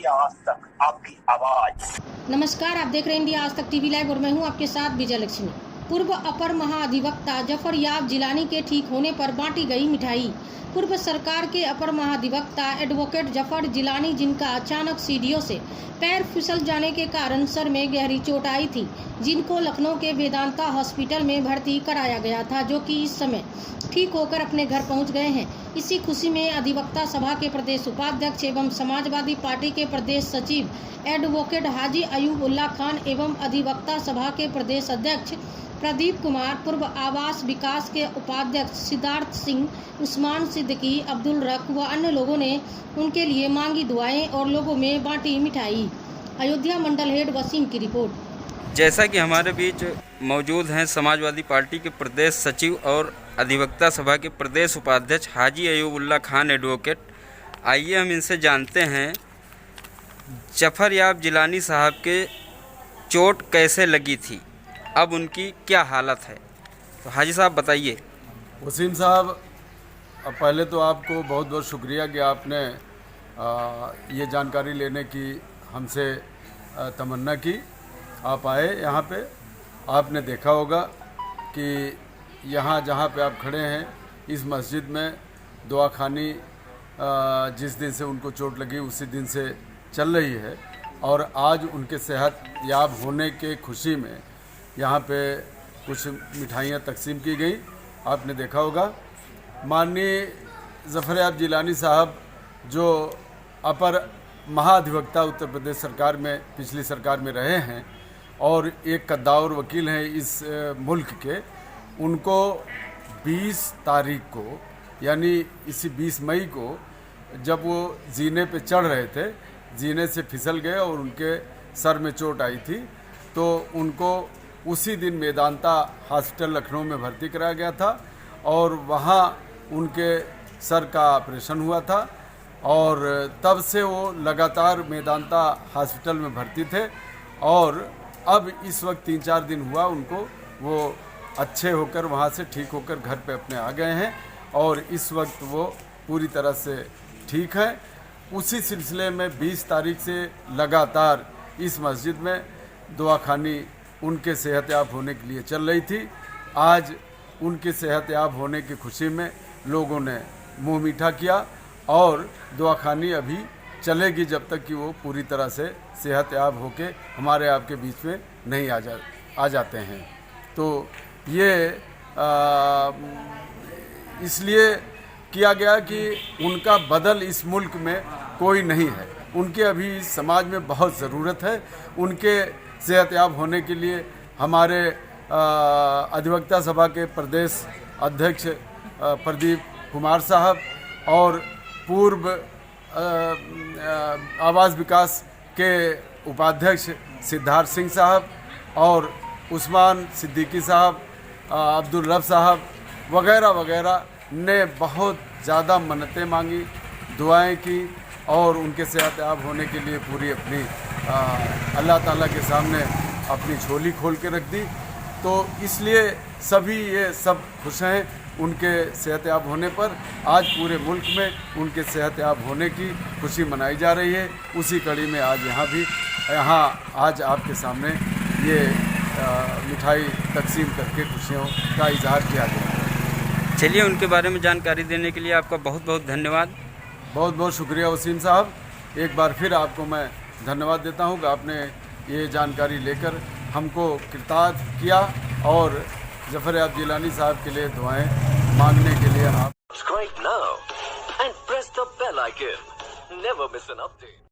India आज तक आपकी आवाज। नमस्कार, आप देख रहे हैं इंडिया आज तक टीवी लाइव और मैं हूं आपके साथ विजय लक्ष्मी। पूर्व अपर महाधिवक्ता जफर याब जिलानी के ठीक होने पर बांटी गई मिठाई। पूर्व सरकार के अपर महाधिवक्ता एडवोकेट जफर जिलानी, जिनका अचानक सीढ़ियों से पैर फिसल जाने के कारण सर में गहरी चोट आई थी, जिनको लखनऊ के वेदांता हॉस्पिटल में भर्ती कराया गया था, जो कि इस समय ठीक होकर अपने घर पहुंच गए हैं। इसी खुशी में अधिवक्ता सभा के प्रदेश उपाध्यक्ष एवं समाजवादी पार्टी के प्रदेश सचिव एडवोकेट हाजी अयूब उल्ला खान एवं अधिवक्ता सभा के प्रदेश अध्यक्ष प्रदीप कुमार, पूर्व आवास विकास के उपाध्यक्ष सिद्धार्थ सिंह, उस्मान सिद्दीकी, अब्दुल रक व अन्य लोगों ने उनके लिए मांगी दुआएं और लोगों में बांटी मिठाई। अयोध्या मंडल हेड वसीम की रिपोर्ट। जैसा कि हमारे बीच मौजूद हैं समाजवादी पार्टी के प्रदेश सचिव और अधिवक्ता सभा के प्रदेश उपाध्यक्ष हाजी अयूब उल्ला खान एडवोकेट, आइए हम इनसे जानते हैं जफर याब जिलानी साहब के चोट कैसे लगी थी, अब उनकी क्या हालत है। तो हाजी साहब बताइए। वसीम साहब, पहले तो आपको बहुत बहुत शुक्रिया कि आपने ये जानकारी लेने की हमसे तमन्ना की। आप आए यहाँ पे। आपने देखा होगा कि यहाँ जहाँ पे आप खड़े हैं इस मस्जिद में दुआखानी जिस दिन से उनको चोट लगी उसी दिन से चल रही है और आज उनके सेहत याब होने के खुशी में यहाँ पे कुछ मिठाइयाँ तकसीम की गई। आपने देखा होगा। माननीय जफर याब जिलानी साहब जो अपर महाधिवक्ता उत्तर प्रदेश सरकार में पिछली सरकार में रहे हैं और एक कद्दावर वकील हैं इस मुल्क के, उनको 20 तारीख को यानी इसी 20 मई को जब वो जीने पे चढ़ रहे थे, जीने से फिसल गए और उनके सर में चोट आई थी, तो उनको उसी दिन वेदांता हॉस्पिटल लखनऊ में भर्ती कराया गया था और वहाँ उनके सर का ऑपरेशन हुआ था और तब से वो लगातार वेदांता हॉस्पिटल में भर्ती थे और अब इस वक्त 3-4 दिन हुआ उनको वो अच्छे होकर वहाँ से ठीक होकर घर पे अपने आ गए हैं और इस वक्त वो पूरी तरह से ठीक हैं। उसी सिलसिले में 20 तारीख से लगातार इस मस्जिद में दुआखानी उनके सेहतयाब होने के लिए चल रही थी। आज उनके सेहतयाब होने की खुशी में लोगों ने मुंह मीठा किया और दुआखानी अभी चलेगी जब तक कि वो पूरी तरह से सेहतयाब होके हमारे आपके बीच में नहीं आ जाते हैं। तो ये इसलिए किया गया कि उनका बदल इस मुल्क में कोई नहीं है, उनके अभी इस समाज में बहुत ज़रूरत है। उनके सेहतयाब होने के लिए हमारे अधिवक्ता सभा के प्रदेश अध्यक्ष प्रदीप कुमार साहब और पूर्व आवास विकास के उपाध्यक्ष सिद्धार्थ सिंह साहब और उस्मान सिद्दीकी साहब, अब्दुल रब साहब वगैरह वगैरह ने बहुत ज़्यादा मन्नतें मांगी, दुआएं की और उनके सेहतयाब होने के लिए पूरी अपनी अल्लाह ताला के सामने अपनी झोली खोल के रख दी। तो इसलिए सभी ये सब खुश हैं उनके सेहतयाब होने पर। आज पूरे मुल्क में उनके सेहतयाब होने की खुशी मनाई जा रही है। उसी कड़ी में आज यहाँ आज आपके सामने ये मिठाई तकसीम करके खुशियों का इजहार किया गया। चलिए, उनके बारे में जानकारी देने के लिए आपका बहुत बहुत धन्यवाद। बहुत बहुत शुक्रिया वसीम साहब। एक बार फिर आपको मैं धन्यवाद देता हूँ कि आपने ये जानकारी लेकर हमको कृतार्थ किया और जफर याब जिलानी साहब के लिए दुआएं मांगने के लिए आप Subscribe now and press the bell icon. Never miss an update.